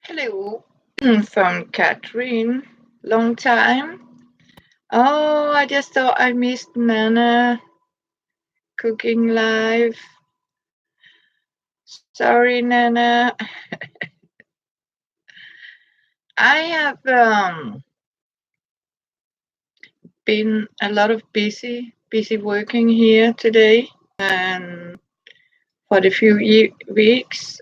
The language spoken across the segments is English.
Hello, from Catherine. Long time. Oh, I just thought I missed Nana cooking live. Sorry, Nana. I have been a lot of busy working here today and for the few weeks.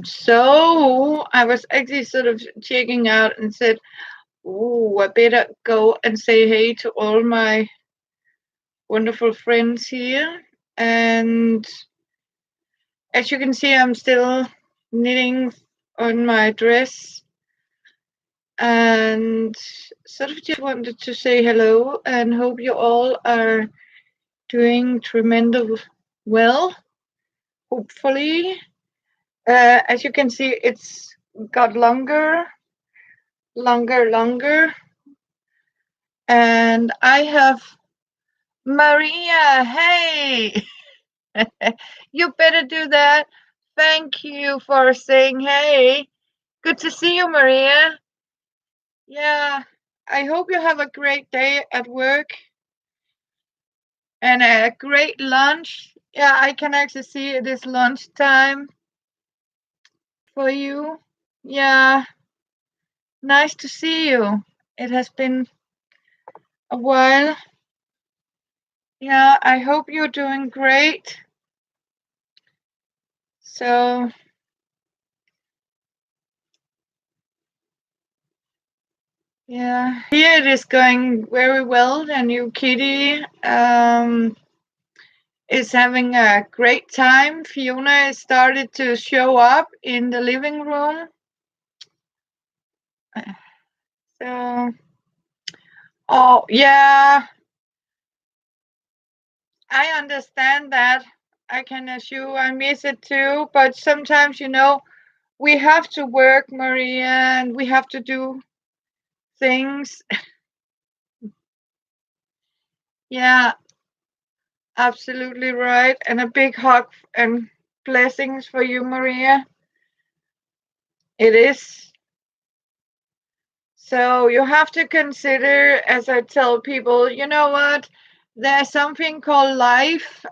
So I was actually sort of checking out and said, "Oh, I better go and say hey to all my wonderful friends here." And as you can see, I'm still knitting on my dress and sort of just wanted to say hello and hope you all are doing tremendous well, hopefully. As you can see, it's got longer, and I have Maria. Hey, you better do that. Thank you for saying hey. Good to see you, Maria. Yeah, I hope you have a great day at work and a great lunch. Yeah, I can actually see it is lunchtime for you. Yeah, nice to see you. It has been a while. Yeah, I hope you're doing great. So, yeah, here it is going very well. The new kitty is having a great time. Fiona has started to show up in the living room. So, oh, yeah, I understand that. I can assure I miss it too. But sometimes, we have to work, Maria, and we have to do things. Yeah, absolutely right. And a big hug and blessings for you, Maria. It is. So you have to consider, as I tell people, you know what? There's something called life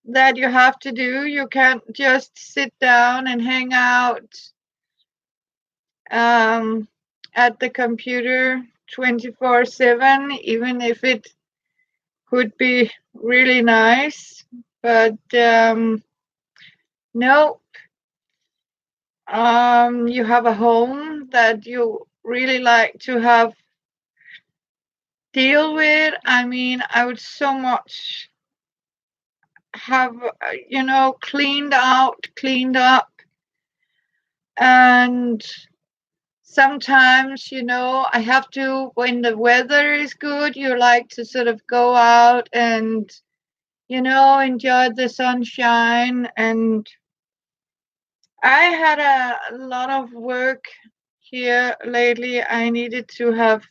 that you have to do. You can't just sit down and hang out um, at the computer 24/7, even if it could be really nice. But no, you have a home that you really like to have deal with. I mean, I would so much have, cleaned up. And sometimes, I have to, when the weather is good, you like to sort of go out and, enjoy the sunshine. And I had a lot of work here lately. I needed to have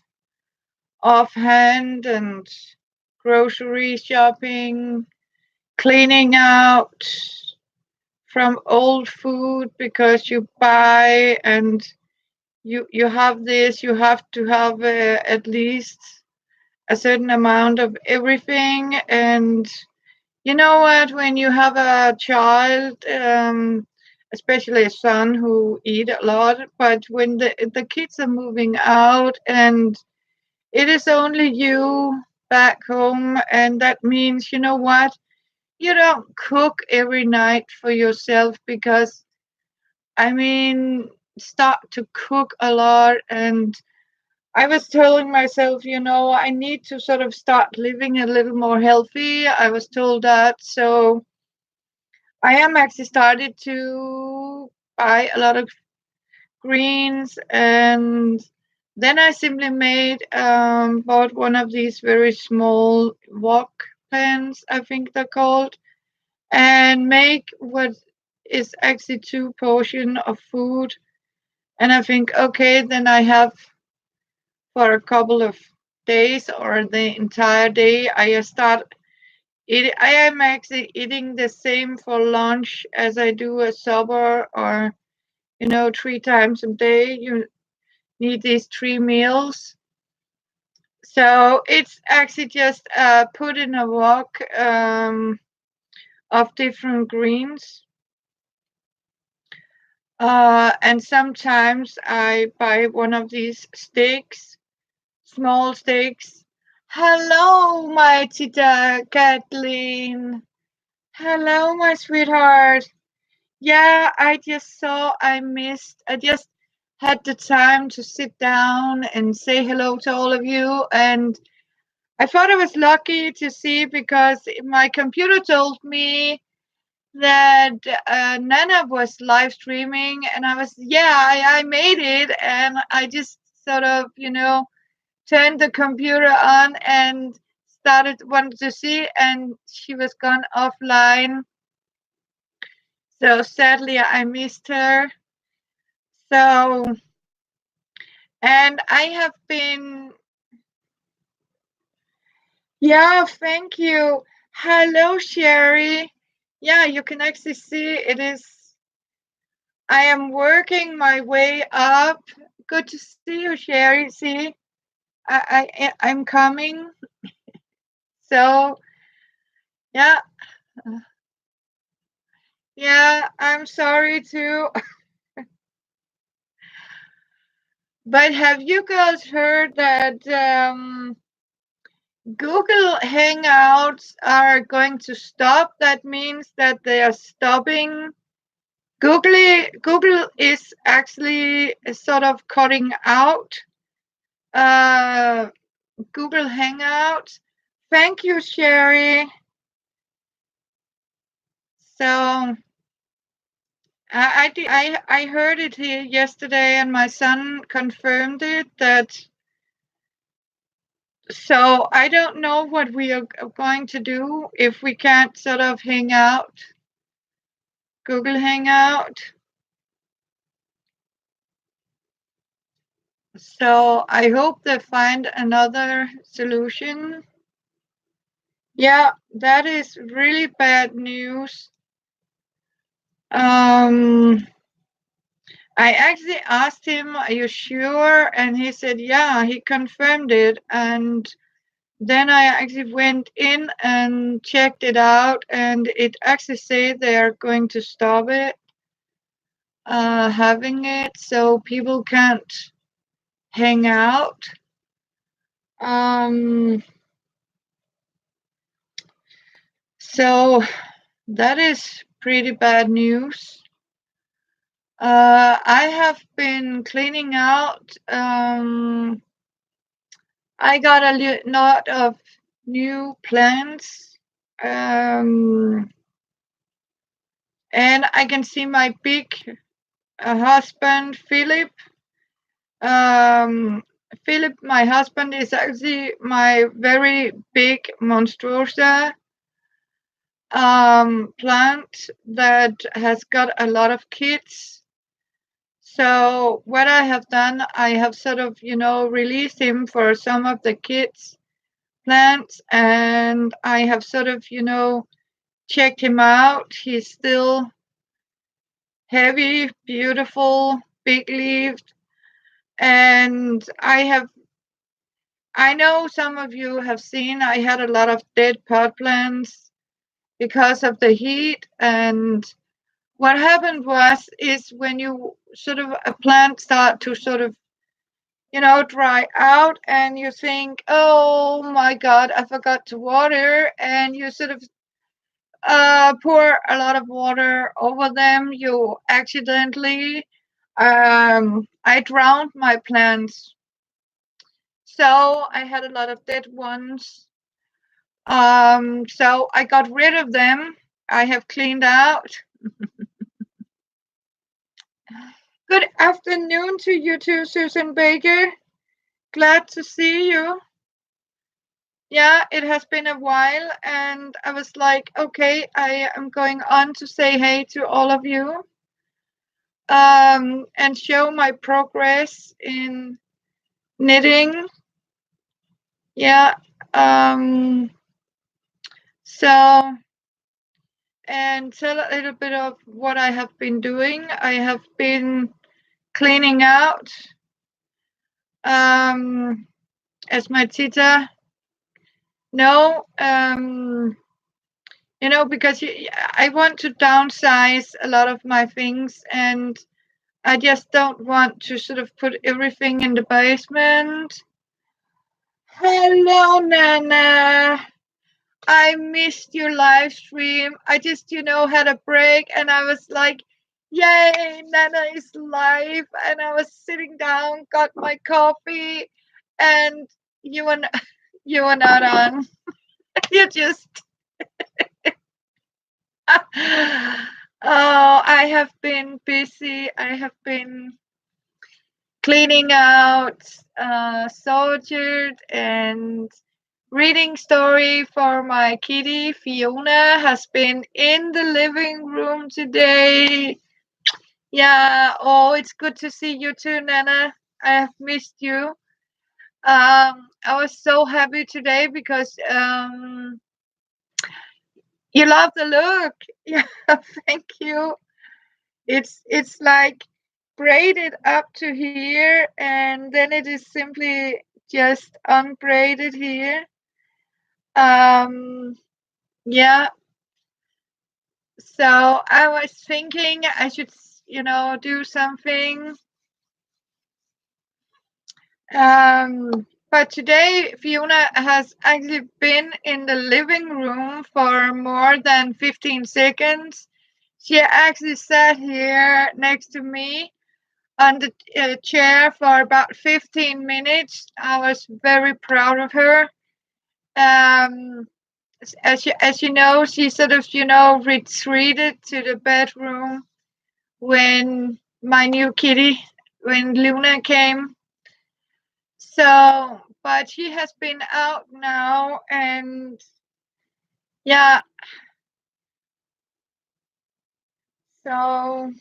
offhand and grocery shopping, cleaning out from old food because you buy and you have this, you have to have at least a certain amount of everything. And you know what, when you have a child, especially a son who eat a lot, but when the kids are moving out and it is only you back home, and that means, you know what, you don't cook every night for yourself because, I mean, start to cook a lot. And I was telling myself, I need to sort of start living a little more healthy. I was told that. So I am actually started to buy a lot of greens. And then I simply bought one of these very small wok pans, I think they're called, and make what is actually two portion of food. And I think, okay, then I have for a couple of days or the entire day. I am actually eating the same for lunch as I do a supper, or 3 times a day. You need these 3 meals. So it's actually just put in a wok of different greens. And sometimes I buy one of these steaks, small steaks. Hello, my Tita Kathleen. Hello, my sweetheart. Yeah, I just had the time to sit down and say hello to all of you. And I thought I was lucky to see because my computer told me that Nana was live streaming, and I made it. And I just sort of, turned the computer on and wanted to see, and she was gone offline. So sadly, I missed her. So, and I have been, yeah, thank you. Hello, Sherry. Yeah, you can actually see it is, I am working my way up. Good to see you, Sherry. See, I'm coming. So, yeah, yeah, I'm sorry too. But have you guys heard that Google Hangouts are going to stop? That means that they are stopping. Google is actually sort of cutting out uh, Google Hangouts. Thank you, Sherry. So I heard it here yesterday, and my son confirmed it. So I don't know what we are going to do if we can't sort of hang out, Google Hangout. So I hope they find another solution. Yeah, that is really bad news. I actually asked him, "Are you sure?" And he said, "Yeah." He confirmed it, and then I actually went in and checked it out, and it actually said they are going to stop it, having it, so people can't hang out. So that is pretty bad news. I have been cleaning out. I got a lot of new plants. And I can see my big husband, Philip. Philip, my husband, is actually my very big monstera plant that has got a lot of kids. So what I have done, I have sort of, released him for some of the kids plants, and I have sort of, checked him out. He's still heavy, beautiful, big leaved, and I know some of you have seen I had a lot of dead pot plants because of the heat. And what happened is when you sort of a plant start to sort of, dry out, and you think, oh my God, I forgot to water, and you sort of pour a lot of water over them, you accidentally, I drowned my plants. So I had a lot of dead ones. So I got rid of them. I have cleaned out. Good afternoon to you too, Susan Baker. Glad to see you. Yeah, it has been a while, and I was like, okay, I am going on to say hey to all of you, and show my progress in knitting. Yeah. So, and tell a little bit of what I have been doing. I have been cleaning out. Um, as my tita know, because I want to downsize a lot of my things, and I just don't want to sort of put everything in the basement. Hello, Nana. I missed your live stream. I just, had a break, and I was like, yay, Nana is live. And I was sitting down, got my coffee, and you were, you were not on. You just, oh, I have been busy. I have been cleaning out, sorted, and reading story for my kitty. Fiona has been in the living room today. Yeah, oh, it's good to see you too, Nana. I have missed you. I was so happy today because you love the look. Yeah, thank you. It's like braided up to here, and then it is simply just unbraided here. Um, yeah. So I was thinking I should, do something. But today Fiona has actually been in the living room for more than 15 seconds. She actually sat here next to me on the chair for about 15 minutes. I was very proud of her. Um, as you know, she sort of, retreated to the bedroom when my new kitty, when Luna came. So, but she has been out now, and yeah. So,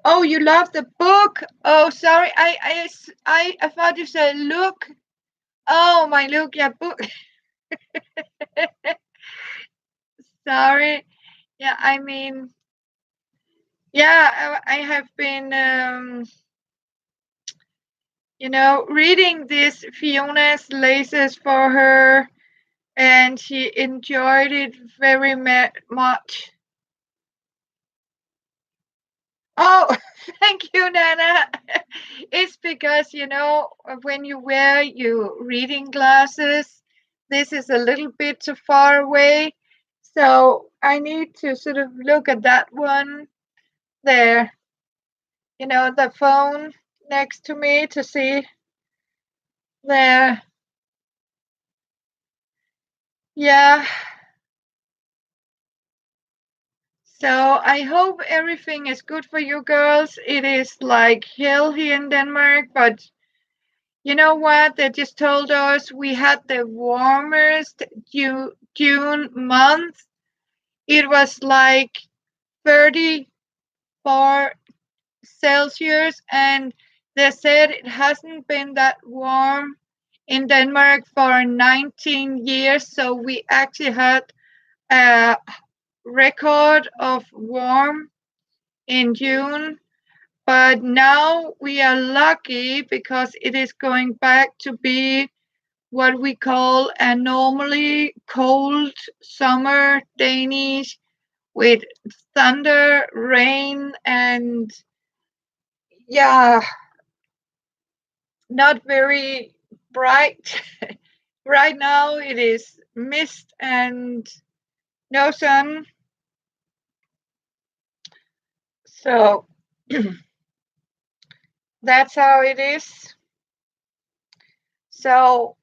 oh, you love the book? Oh, sorry, I thought you said look. Oh, my look, yeah, book. Sorry. Yeah, I mean, yeah, I have been, reading this Fiona's laces for her, and she enjoyed it very much. Oh, thank you, Nana. It's because, when you wear your reading glasses, this is a little bit too far away. So I need to sort of look at that one there, the phone next to me to see there. Yeah. So I hope everything is good for you girls. It is like hell here in Denmark, but you know what? They just told us we had the warmest June month. It was like 34 Celsius, and they said it hasn't been that warm in Denmark for 19 years. So we actually had a record of warm in June. But now we are lucky because it is going back to be what we call a normally cold summer Danish with thunder, rain, and yeah, not very bright. Right now it is mist and no sun. So that's how it is. So,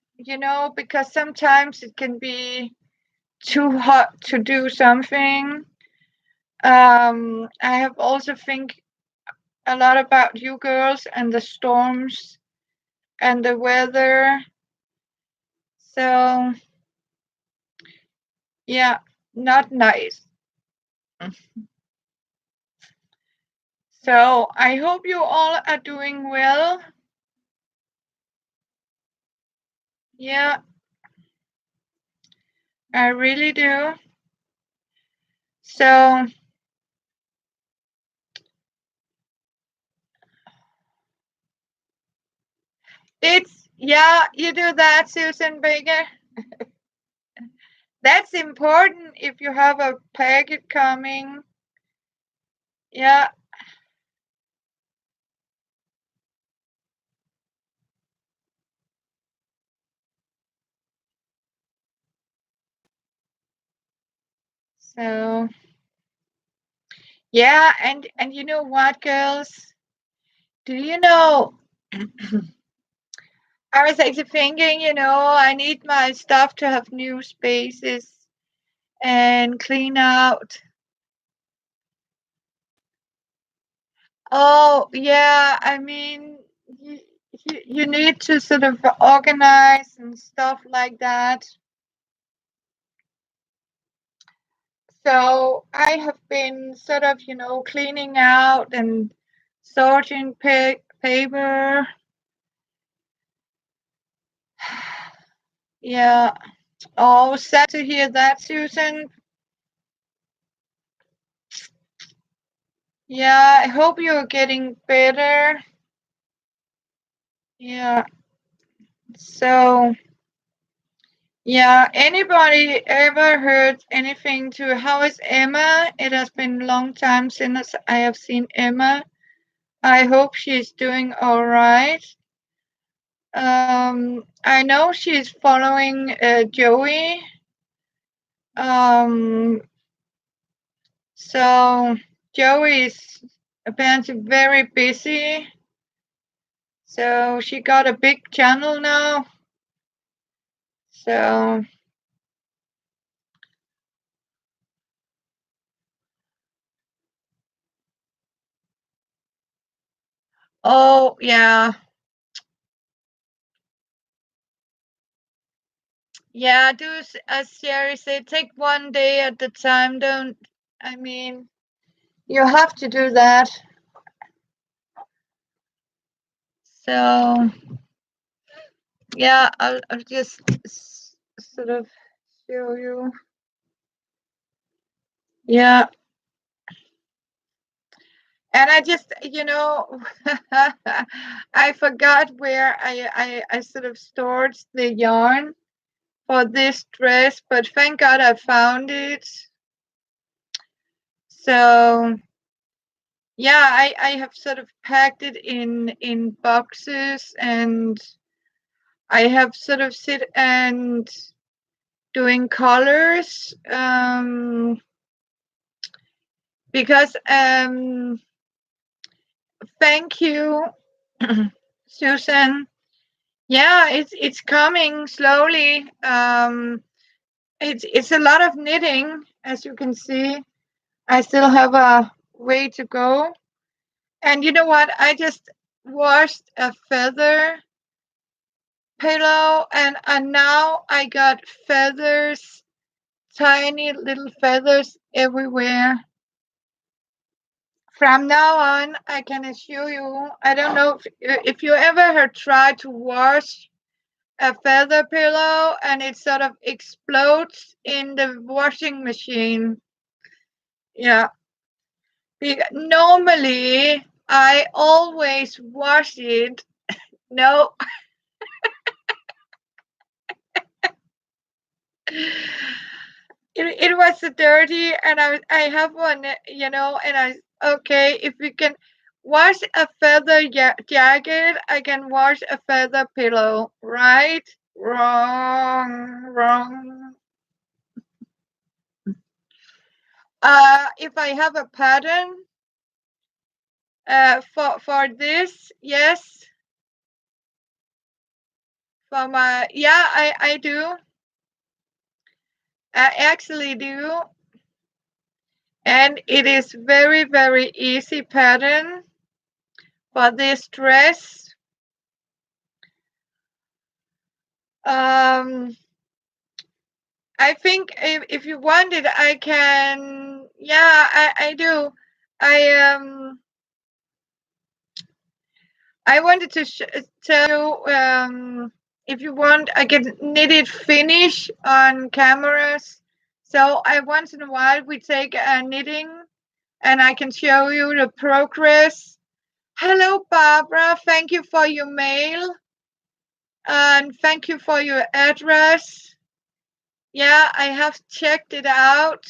because sometimes it can be too hot to do something. I have also think a lot about you girls and the storms and the weather. So, yeah, not nice. So, I hope you all are doing well. Yeah, I really do. So, Yeah, you do that, Susan Baker. That's important if you have a packet coming. Yeah. So yeah, and you know what, girls? Do you know? I was actually thinking, I need my stuff to have new spaces and clean out. Oh, yeah. I mean, you need to sort of organize and stuff like that. So I have been sort of, cleaning out and sorting paper. Yeah. Oh, sad to hear that, Susan. Yeah, I hope you're getting better. Yeah. So, yeah, anybody ever heard anything to how is Emma? It has been a long time since I have seen Emma. I hope she's doing all right. I know she's following Joey. Um, so Joey is apparently very busy. So she got a big channel now. So, oh yeah, yeah. Do as Sherry said, take one day at a time. Don't. I mean, you have to do that. So yeah, I'll just sort of show you. Yeah, and I just, I forgot where I sort of stored the yarn for this dress, but thank God I found it. So yeah, I have sort of packed it in boxes, and I have sort of sit and doing colors because thank you, Susan. Yeah, it's coming slowly. It's a lot of knitting, as you can see. I still have a way to go. And you know what? I just washed a feather pillow, and now I got feathers, tiny little feathers everywhere. From now on, I can assure you, I don't know if you ever have tried to wash a feather pillow and it sort of explodes in the washing machine. Yeah. Normally, I always wash it. No. It was dirty, and I have one, and okay, if we can wash a feather jacket, I can wash a feather pillow, right? Wrong, wrong. If I have a pattern, for this, yes, for my yeah, I do. I actually do, and it is very very easy pattern for this dress. Um, I think if you want it, I can. Yeah, I do. I I wanted to tell you, if you want, I can knit it finish on cameras. So I once in a while we take a knitting, and I can show you the progress. Hello, Barbara. Thank you for your mail. And thank you for your address. Yeah, I have checked it out.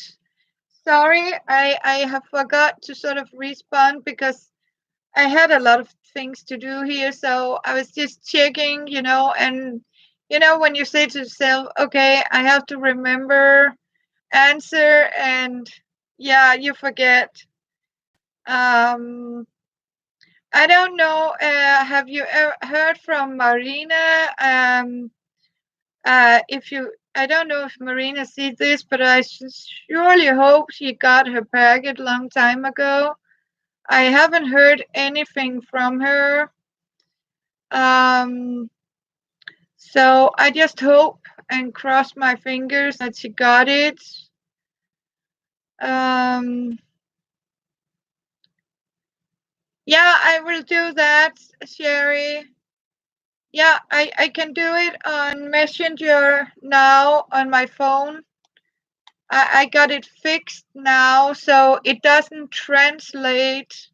Sorry, I have forgot to sort of respond because I had a lot of things to do here. So I was just checking, and when you say to yourself, okay, I have to remember answer, and yeah, you forget. Um, I don't know. Have you ever heard from Marina? If you, I don't know if Marina sees this, but I surely hope she got her packet long time ago. I haven't heard anything from her. Um, so I just hope and cross my fingers that she got it. Um, yeah, I will do that, Sherry. Yeah, I can do it on Messenger now on my phone. I got it fixed now, so it doesn't translate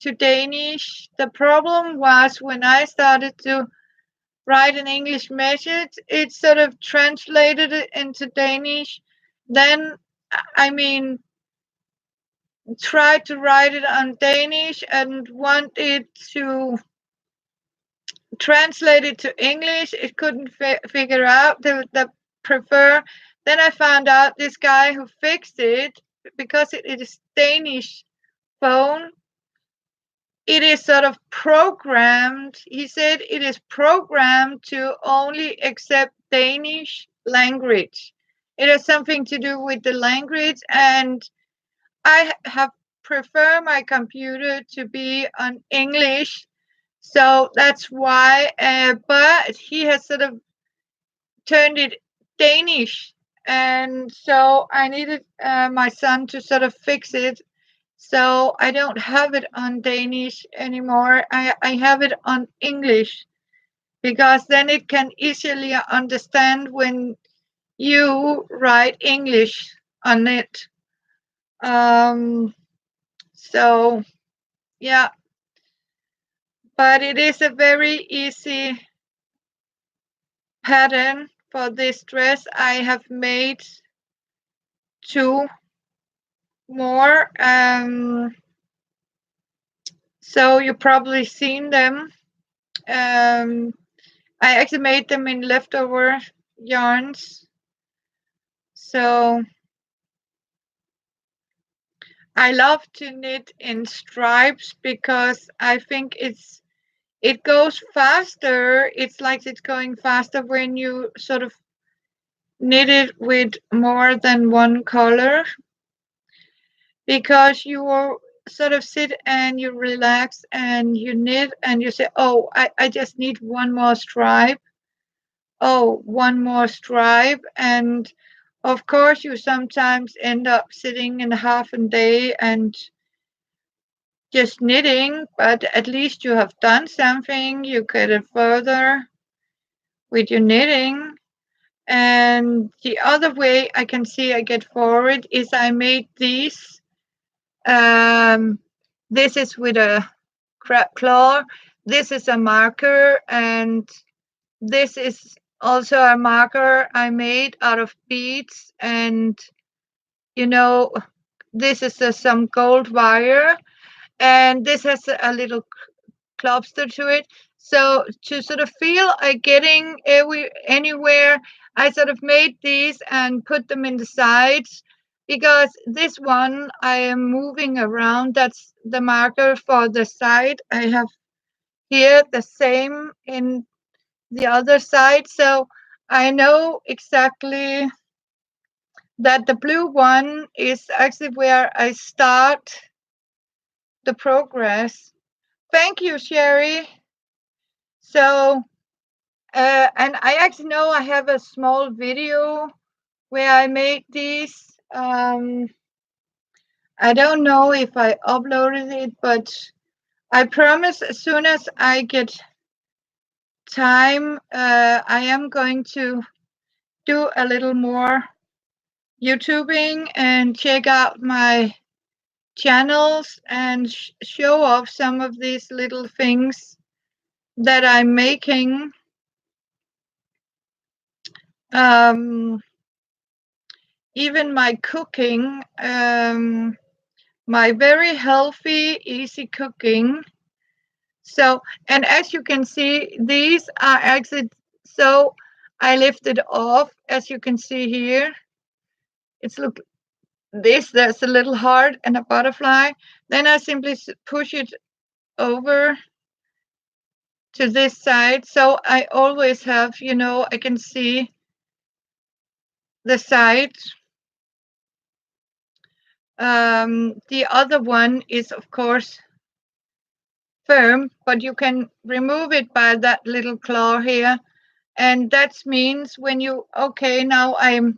to Danish. The problem was when I started to write an English message, it sort of translated it into Danish. Then, I mean, tried to write it on Danish and wanted to translate it to English. It couldn't figure out the prefer. Then I found out this guy who fixed it because it is Danish phone. It is sort of programmed. He said it is programmed to only accept Danish language. It has something to do with the language, and I have prefer my computer to be on English, so that's why. But he has sort of turned it Danish, and so I needed my son to sort of fix it. So I don't have it on Danish anymore. I have it on English because then it can easily understand when you write English on it. Um, so yeah, but it is a very easy pattern for this dress. I have made two more. So you probably seen them. Um, I actually made them in leftover yarns. So I love to knit in stripes because I think it goes faster. It's like it's going faster when you sort of knit it with more than one color, because you sort of sit and you relax and you knit and you say, oh, I just need one more stripe. Oh, one more stripe. And of course, you sometimes end up sitting in half a day and just knitting, but at least you have done something. You get it further with your knitting. And the other way I can see I get forward is I made these. Um, this is with a crab claw. This is a marker, and this is also a marker I made out of beads. And you know, this is some gold wire, and this has a little lobster to it. So to sort of feel getting anywhere, I sort of made these and put them in the sides, because this one I am moving around. That's the marker for the side. I have here the same in the other side. So I know exactly that the blue one is actually where I start the progress. Thank you, Sherry. So and I actually know I have a small video where I made these. I don't know if I uploaded it, but I promise as soon as I get time, I am going to do a little more YouTubing and check out my channels and show off some of these little things that I'm making. Um, Even my cooking, my very healthy, easy cooking. So, and as you can see, these are actually, so I lifted off, as you can see here. It's look this, there's a little heart and a butterfly. Then I simply push it over to this side. So I always have, I can see the side. The other one is, of course, firm, but you can remove it by that little claw here. And that means when you, okay, now I'm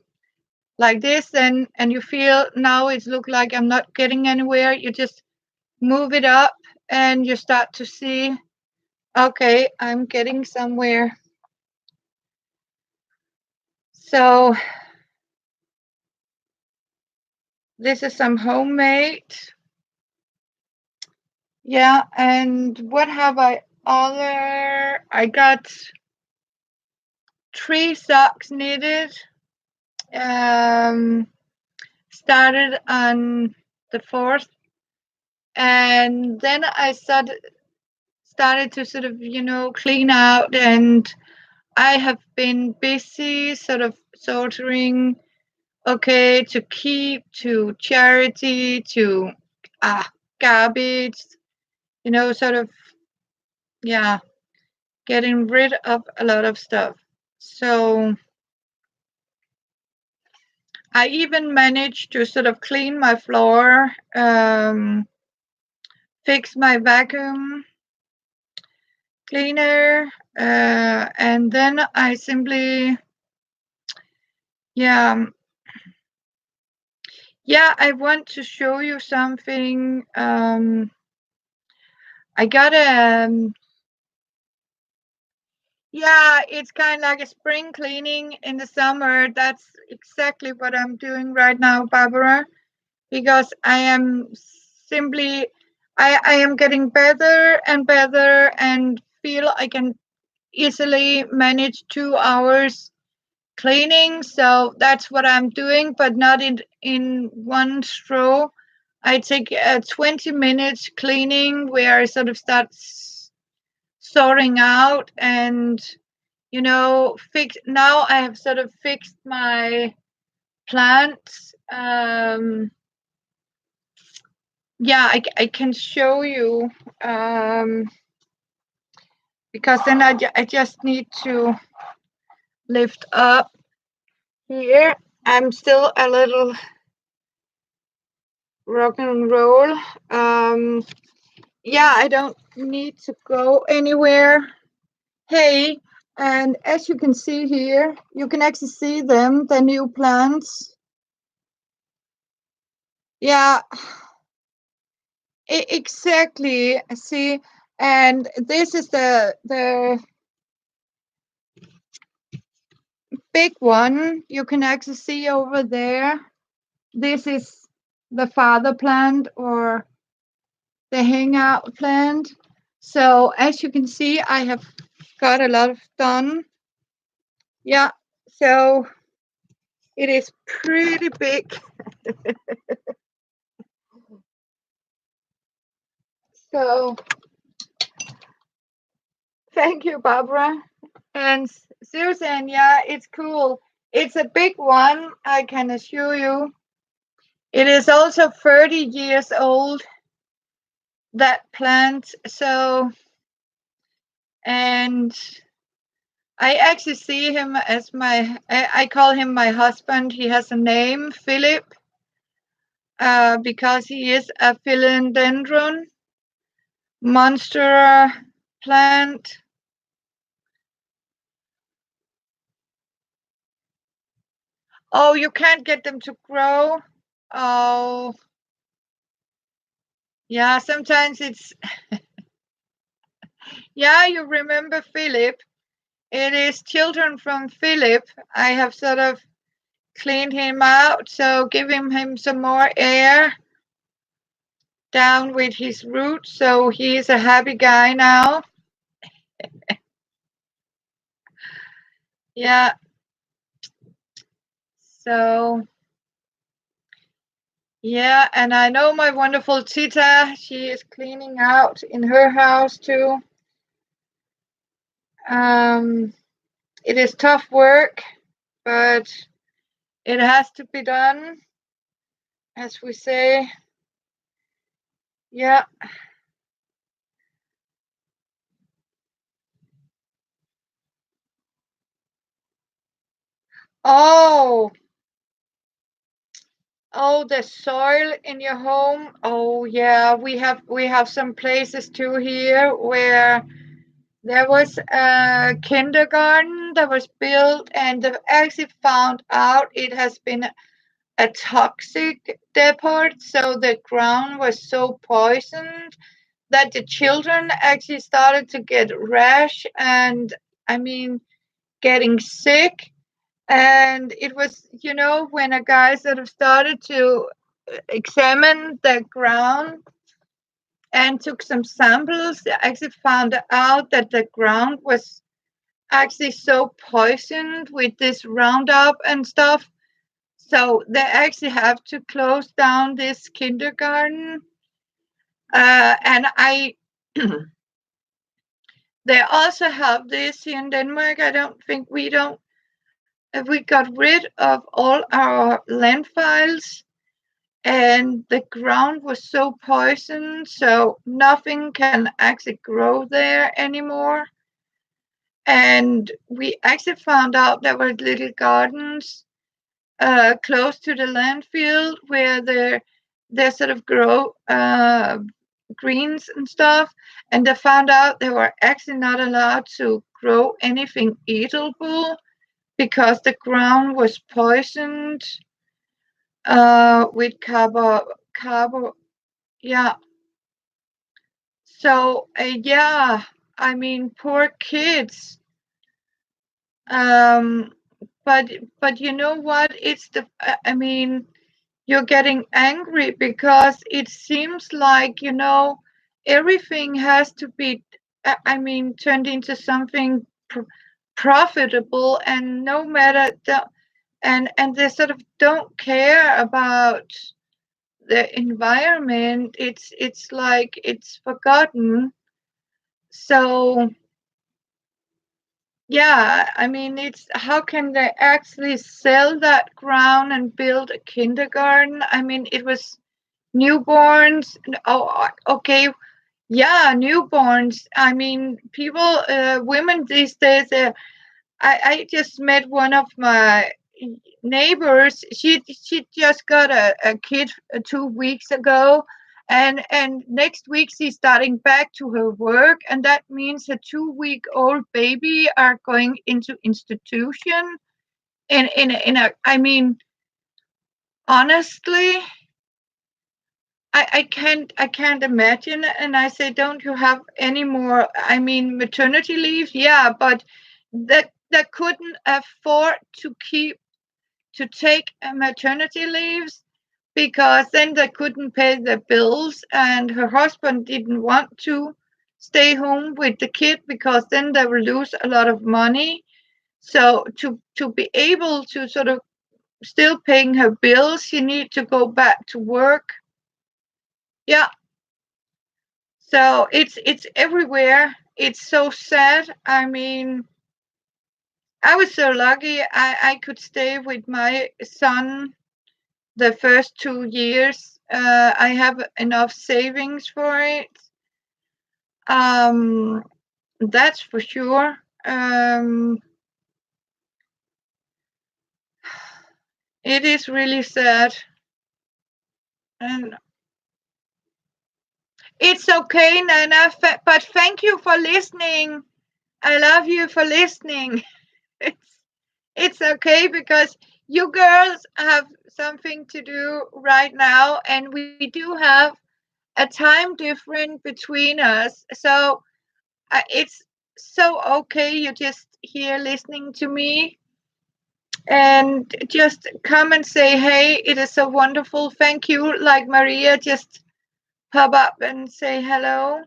like this, and you feel now it look like I'm not getting anywhere, you just move it up and you start to see, okay, I'm getting somewhere. So this is some homemade. Yeah, and what have I got 3 socks knitted. Um, Started on the 4th, and then I started to sort of, clean out, and I have been busy sort of sorting, okay, to keep, to charity, to garbage, sort of, yeah, getting rid of a lot of stuff. So I even managed to sort of clean my floor, fix my vacuum cleaner, and then I simply, yeah, I want to show you something. I got yeah, it's kind of like a spring cleaning in the summer. That's exactly what I'm doing right now, Barbara, because I am simply, I am getting better and better and feel I can easily manage 2 hours cleaning. So that's what I'm doing, but not in one stroll. I take 20 minutes cleaning where I sort of start sorting out and fix. Now I have sort of fixed my plants. Yeah, I can show you, because then I just need to lift up here. I'm still a little rock and roll. Yeah, I don't need to go anywhere. Hey, and as you can see here, you can actually see them, the new plants. Yeah, exactly. See, and this is the big one. You can actually see over there. This is the father plant, or the hangout plant. So as you can see, I have got a lot of done. Yeah, so it is pretty big. So thank you, Barbara. And Susan, yeah, it's cool. It's a big one, I can assure you. It is also 30 years old, that plant. So, and I actually see him as I call him my husband. He has a name, Philip, because he is a philodendron monster plant. Oh, you can't get them to grow. Oh, yeah, sometimes it's, yeah, you remember Philip. It is children from Philip. I have sort of cleaned him out, so giving him some more air down with his roots, so he's a happy guy now. Yeah, So yeah, and I know my wonderful Tita, she is cleaning out in her house too. Um, it is tough work, but it has to be done, as we say. Yeah. Oh, oh, the soil in your home. Oh, yeah, we have some places too here where there was a kindergarten that was built, and they actually found out it has been a toxic depot. So the ground was so poisoned that the children actually started to get rash and, I mean, getting sick. And it was, when a guy sort of started to examine the ground and took some samples, they actually found out that the ground was actually so poisoned with this Roundup and stuff. So they actually have to close down this kindergarten. And they also have this here in Denmark. I don't think we got rid of all our landfills, and the ground was so poisoned, so nothing can actually grow there anymore. And we actually found out there were little gardens close to the landfill where they sort of grow greens and stuff. And they found out they were actually not allowed to grow anything eatable because the ground was poisoned with carbo. Yeah. So yeah, I mean, poor kids. Um, but you know what? It's the I mean, you're getting angry because it seems like, everything has to be, I mean, turned into something profitable, and no matter and they sort of don't care about the environment. It's like it's forgotten. So yeah, I mean, it's how can they actually sell that ground and build a kindergarten? I mean, it was newborns. Oh, okay. Yeah, newborns. I mean, women these days, I just met one of my neighbors. She just got a kid 2 weeks ago, and next week she's starting back to her work, and that means a 2-week-old baby are going into institution. In a I mean, honestly, I can't imagine. And I say, don't you have any more? I mean, maternity leave, yeah, but that couldn't afford to take a maternity leaves because then they couldn't pay the bills, and her husband didn't want to stay home with the kid because then they will lose a lot of money. So to be able to sort of still paying her bills, she need to go back to work. Yeah. So it's everywhere. It's so sad. I mean, I was so lucky I could stay with my son the first 2 years. I have enough savings for it. Um, that's for sure. It is really sad, and it's okay, Nana. But thank you for listening. I love you for listening. It's it's okay because you girls have something to do right now, and we do have a time difference between us. So it's so okay. You're just here listening to me, and just come and say, hey, it is so wonderful. Thank you. Like Maria, just pop up and say hello.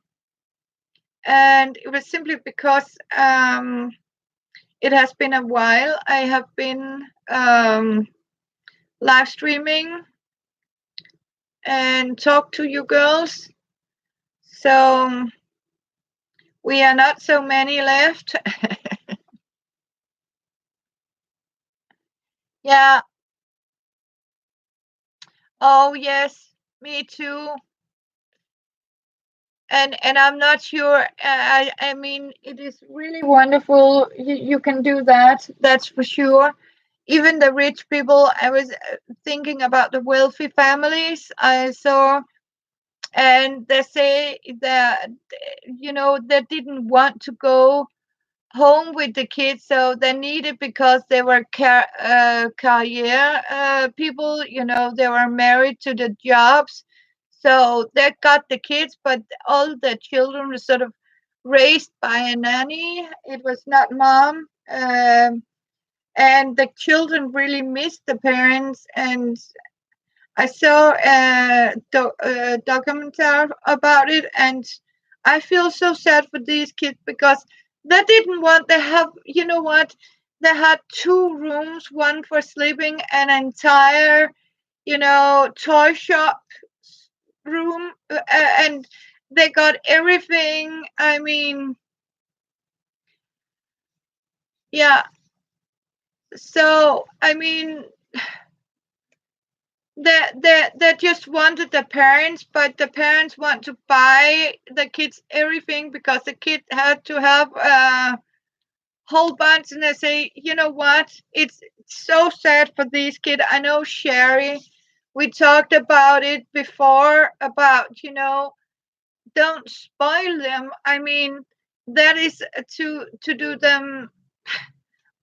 And it was simply because it has been a while. I have been live streaming and talk to you girls. So we are not so many left. Yeah. Oh yes, me too. And I'm not sure. I mean, it is really wonderful. You can do that. That's for sure. Even the rich people. I was thinking about the wealthy families I saw, and they say that they didn't want to go home with the kids, so they needed because they were career people. They were married to the jobs, so they got the kids, but all the children were sort of raised by a nanny. It was not mom, and the children really missed the parents. And I saw a documentary about it, and I feel so sad for these kids because they didn't want. They have, you know what? They had two rooms, one for sleeping, an entire, toy shop room, and they got everything. I mean, yeah. So I mean, they just wanted the parents, but the parents want to buy the kids everything because the kid had to have a whole bunch. And they say, you know what? It's so sad for these kids. I know, Sherry. We talked about it before about, don't spoil them. I mean, that is to do them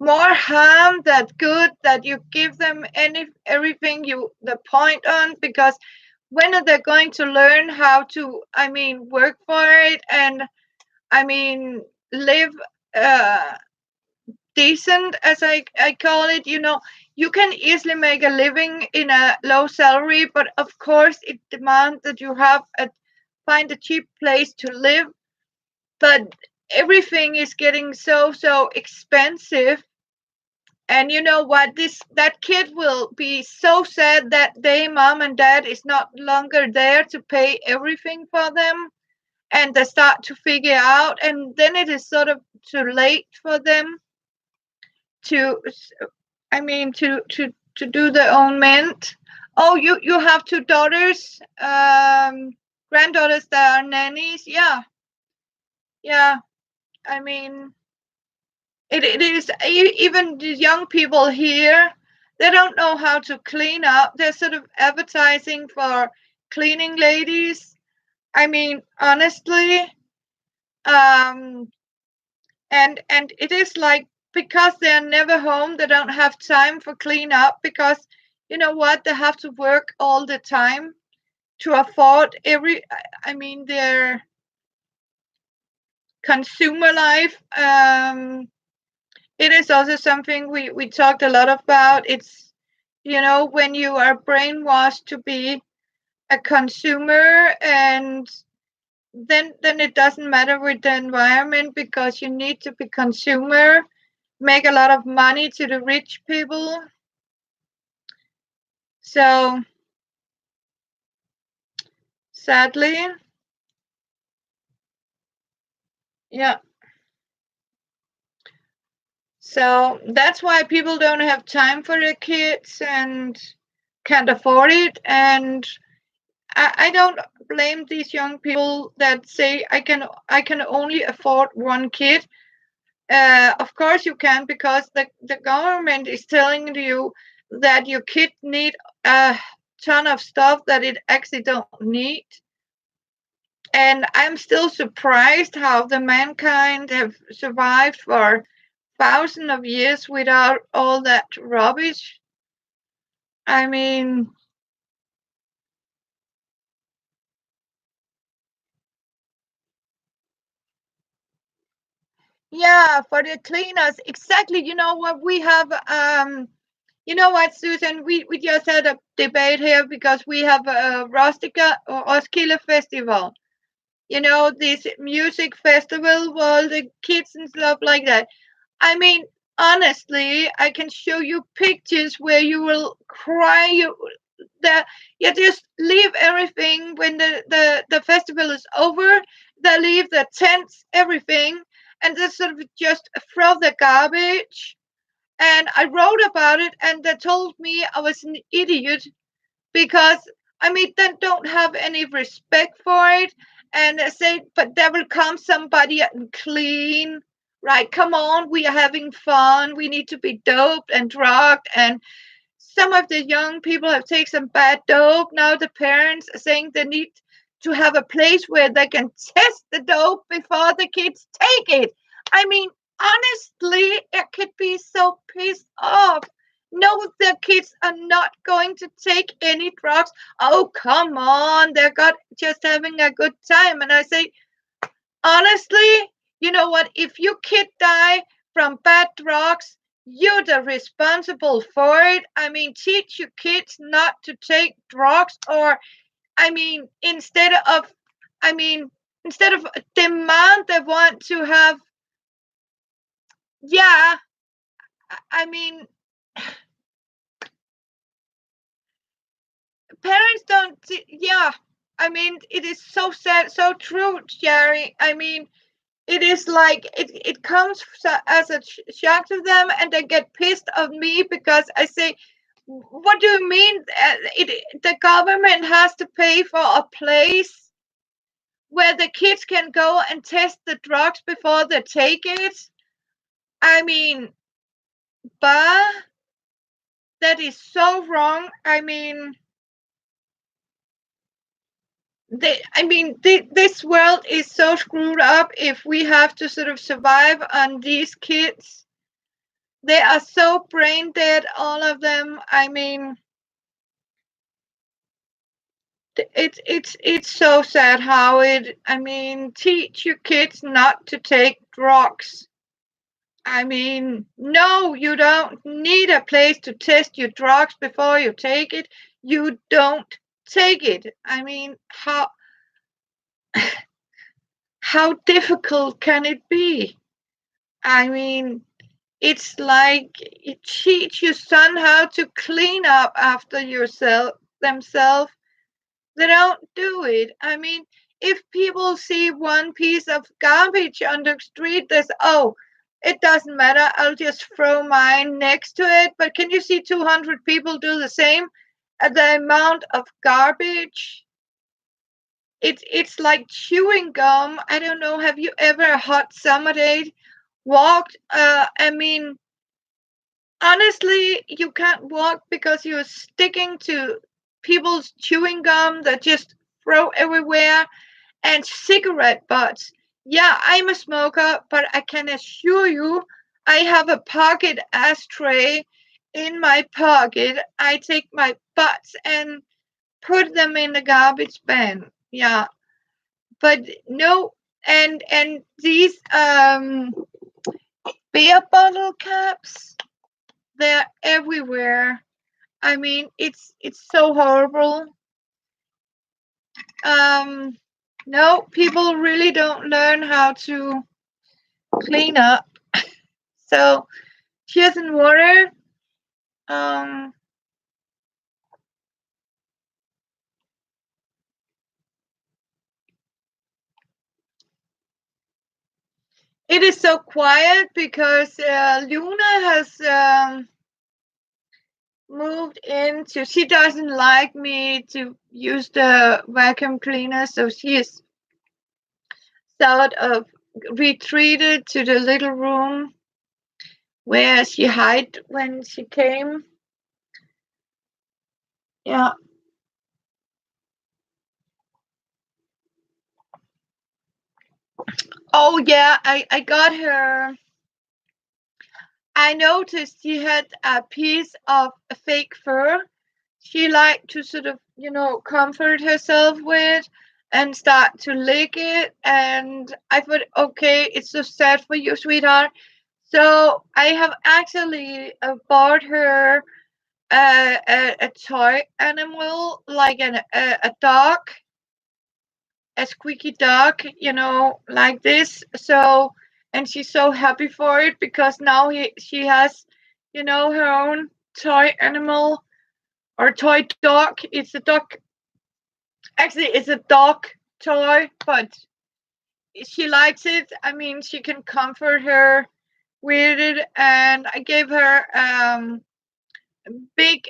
more harm than good, that you give them everything you the point on, because when are they going to learn how to, I mean, work for it, and I mean, live uh decent, as I call it. You can easily make a living in a low salary, but of course it demands that you have a find a cheap place to live. But everything is getting so expensive. And you know what? That kid will be so sad that day mom and dad is not longer there to pay everything for them, and they start to figure out, and then it is sort of too late for them to, I mean, to do their own ment. Oh, you have two daughters, granddaughters that are nannies. Yeah, yeah. I mean, it is even the young people here, they don't know how to clean up. They're sort of advertising for cleaning ladies. I mean, honestly, um, and it is like, because they're never home, they don't have time for clean up, because you know what, they have to work all the time to afford I mean, their consumer life. It is also something we talked a lot about. It's, when you are brainwashed to be a consumer, and then it doesn't matter with the environment, because you need to be consumer, make a lot of money to the rich people. So sadly, yeah. So that's why people don't have time for their kids and can't afford it. And I don't blame these young people that say I can only afford one kid. Of course you can, because the government is telling you that your kid need a ton of stuff that it actually don't need. And I'm still surprised how the mankind have survived for thousands of years without all that rubbish. I mean, yeah, for the cleaners, exactly. You know what, we have you know what, Susan, we just had a debate here because we have a Rustica or Roskilde festival. This music festival for the kids and stuff like that. I mean, honestly, I can show you pictures where you will cry. The you just leave everything when the festival is over. They leave the tents, everything, and they sort of just throw the garbage. And I wrote about it, and they told me I was an idiot because I mean they don't have any respect for it, and they say, but there will come somebody and clean. Right, come on, we are having fun. We need to be doped and drugged, and some of the young people have taken some bad dope. Now the parents are saying they need to have a place where they can test the dope before the kids take it. I mean, honestly, I could be so pissed off. No, the kids are not going to take any drugs. Oh, come on. They're got just having a good time. And I say, honestly, you know what? If your kid die from bad drugs, you're the responsible for it. I mean, teach your kids not to take drugs, or I mean, I mean, instead of demand they want to have, yeah. I mean, parents don't. Yeah. I mean, it is so sad, so true, Jerry. I mean, it is like it comes as a shock to them, and they get pissed at me because I say, what do you mean the government has to pay for a place where the kids can go and test the drugs before they take it? I mean, bah, that is so wrong. I mean, this world is so screwed up if we have to sort of survive on these kids. They are so brain dead, all of them. I mean, it's so sad how it. I mean, teach your kids not to take drugs. I mean, no, you don't need a place to test your drugs before you take it. You don't take it. I mean, how difficult can it be? I mean, it's like you teach your son how to clean up after yourself themselves. They don't do it. I mean, if people see one piece of garbage on the street, there's, oh, it doesn't matter. I'll just throw mine next to it. But can you see 200 people do the same? The amount of garbage, it's like chewing gum. I don't know. Have you ever a hot summer day walked? I mean, honestly, you can't walk because you're sticking to people's chewing gum that just throw everywhere, and cigarette butts. Yeah, I'm a smoker, but I can assure you I have a pocket ashtray in my pocket. I take my butts and put them in the garbage bin. Yeah, but no, and these beer bottle caps, they're everywhere. I mean, it's so horrible. Um, no, people really don't learn how to clean up. So cheers and water. Um, it is so quiet because Luna has moved into. She doesn't like me to use the vacuum cleaner, so she is sort of retreated to the little room where she hid when she came. Yeah. Oh yeah, I got her. I noticed she had a piece of fake fur she liked to sort of, comfort herself with and start to lick it. And I thought, okay, it's so sad for you, sweetheart. So I have actually bought her a toy animal, like a dog, a squeaky dog, like this. So, and she's so happy for it because now she has, her own toy animal or toy dog. It's a dog. Actually, it's a dog toy, but she likes it. I mean, she can comfort her with it, and I gave her big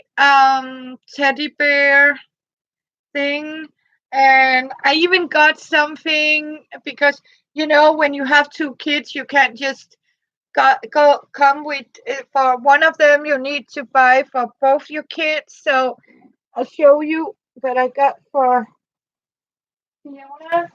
teddy bear thing, and I even got something because when you have two kids, you can't just come with for one of them. You need to buy for both your kids. So I'll show you what I got for Fiona.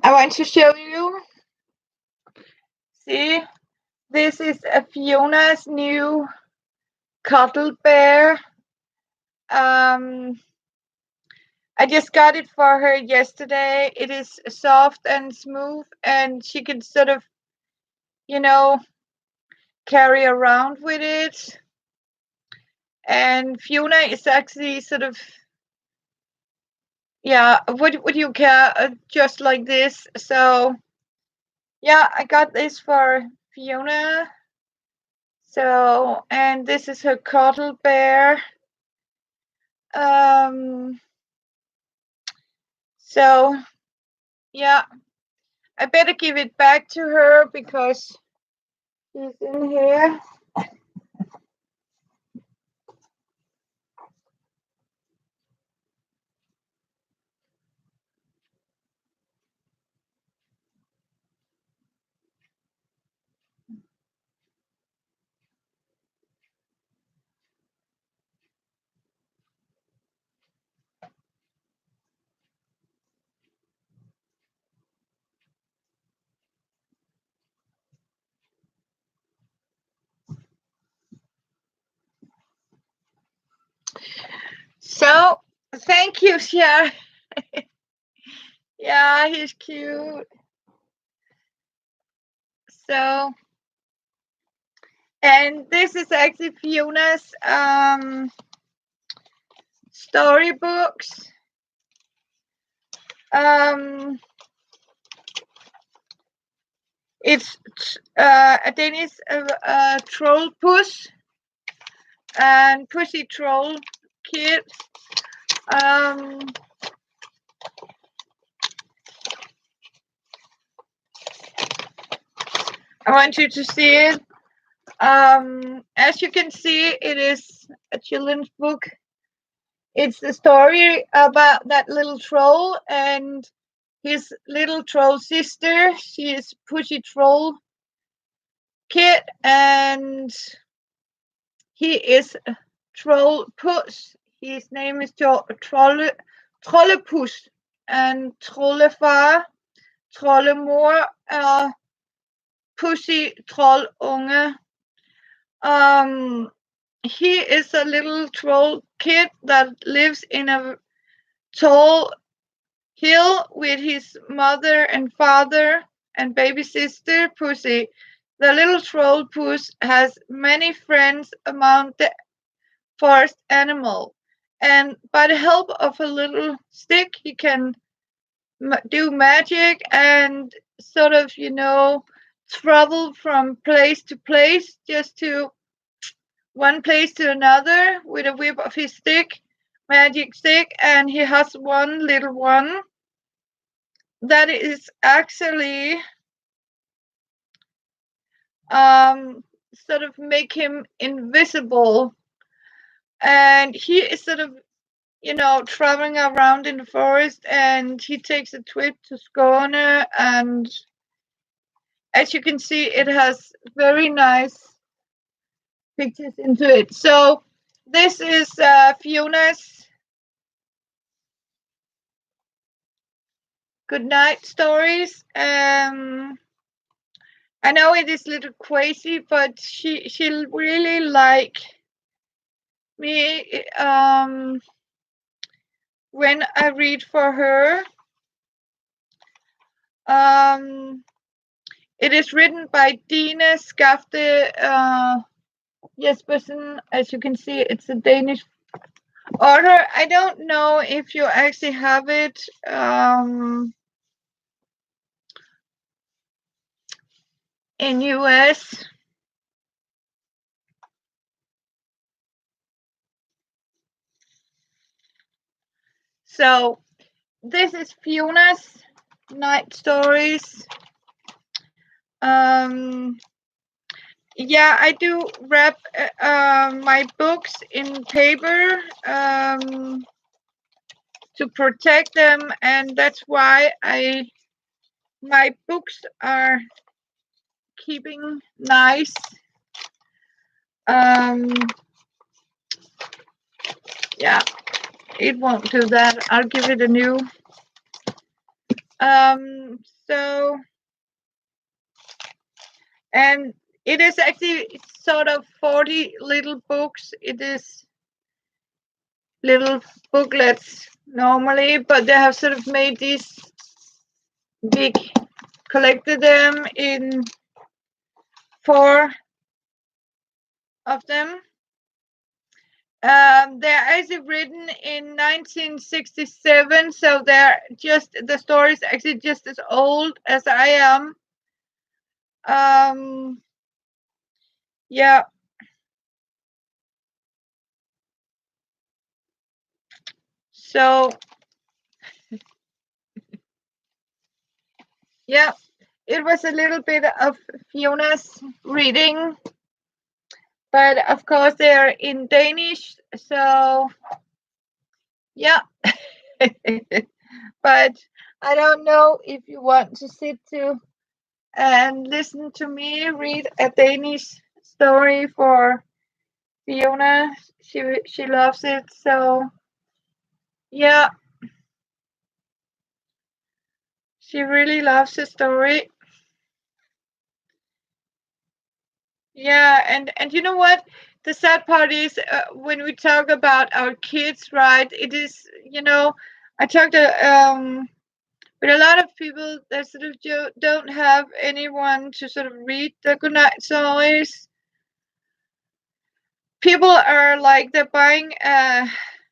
I want to show you. See, this is a Fiona's new cuddle bear. I just got it for her yesterday. It is soft and smooth, and she can sort of, you know, carry around with it. And Fiona is actually sort of, yeah, would you care just like this? So, yeah, I got this for Fiona. So, and this is her cuddle bear. Um, so, yeah, I better give it back to her because she's in here. So, thank you, Sia. Yeah, he's cute. So, and this is actually Fiona's storybooks. It's a Danish troll puss and pussy troll kid. Um, I want you to see it. As you can see, it is a children's book. It's the story about that little troll and his little troll sister. She is Pushy Troll Kid, and he is Troll Puss. His name is Trollepus, and Trollefar, Trollemor er Pussy Trollunge. He is a little troll kid that lives in a tall hill with his mother and father and baby sister Pussy. The little troll Puss has many friends among the forest animal, and by the help of a little stick, he can do magic and sort of, travel from place to place, just to one place to another with a whip of his stick, magic stick, and he has one little one that is actually sort of make him invisible, and he is sort of traveling around in the forest, and he takes a trip to Skåne, and as you can see, it has very nice pictures into it. So this is Fiona's good night stories. I know it is a little crazy, but she'll really like me when I read for her. It is written by Dina Skafte Jespersen. As you can see, it's a Danish author. I don't know if you actually have it in US. So this is Fiona's night stories. Yeah, I do wrap my books in paper to protect them, and that's why my books are keeping nice. Yeah, it won't do that. I'll give it a new. So, and it is actually sort of 40 little books. It is little booklets normally, but they have sort of made these big, collected them in 4 of them. They're actually written in 1967, so the story is actually just as old as I am. Yeah. So yeah, it was a little bit of Fiona's reading, but of course they're in Danish, so yeah. But I don't know if you want to sit to and listen to me read a Danish story for Fiona. She loves it, so yeah, she really loves the story. Yeah, and you know what? The sad part is when we talk about our kids, right? It is, I talked with a lot of people that sort of don't have anyone to sort of read the goodnight stories. People are like they're buying a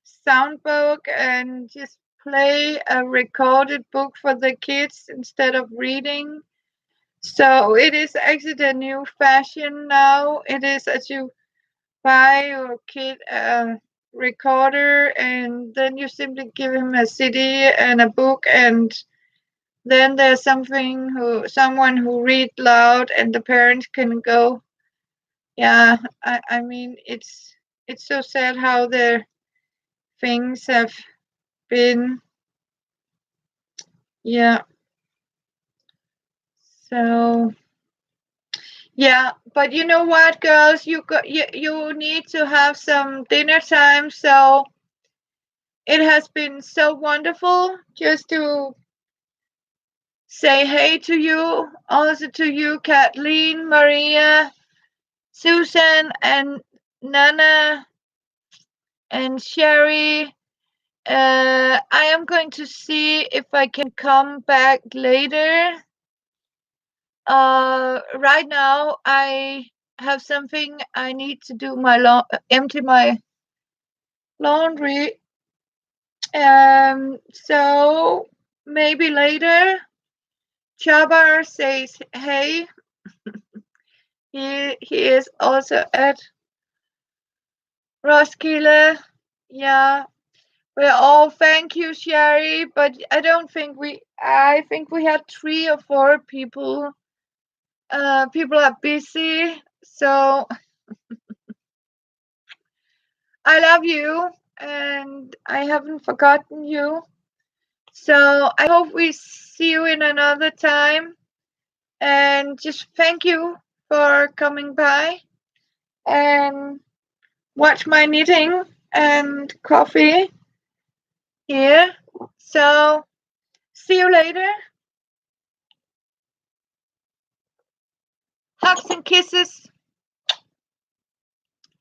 sound book and just play a recorded book for the kids instead of reading. So it is actually the new fashion now. It is as you buy your kid a recorder, and then you simply give him a CD and a book, and then there's someone who read loud, and the parents can go. Yeah, I mean it's so sad how the things have been. Yeah. So yeah, but you know what, girls, you need to have some dinner time. So it has been so wonderful just to say hey to you, also to you, Kathleen, Maria, Susan, and Nana, and Sherry. I am going to see if I can come back later. Right now I have something I need to do empty my laundry. So maybe later. Chabar says hey. He is also at Roskilde. Yeah. Thank you, Sherry, but I don't think I think we had 3 or 4 people. People are busy, so I love you. and I haven't forgotten you. So I hope we see you in another time. And just thank you for coming by and watch my knitting and coffee here. So see you later. Hugs and kisses.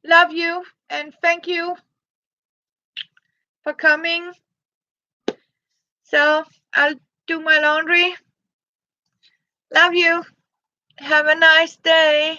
Love you and thank you for coming. So I'll do my laundry. Love you. Have a nice day.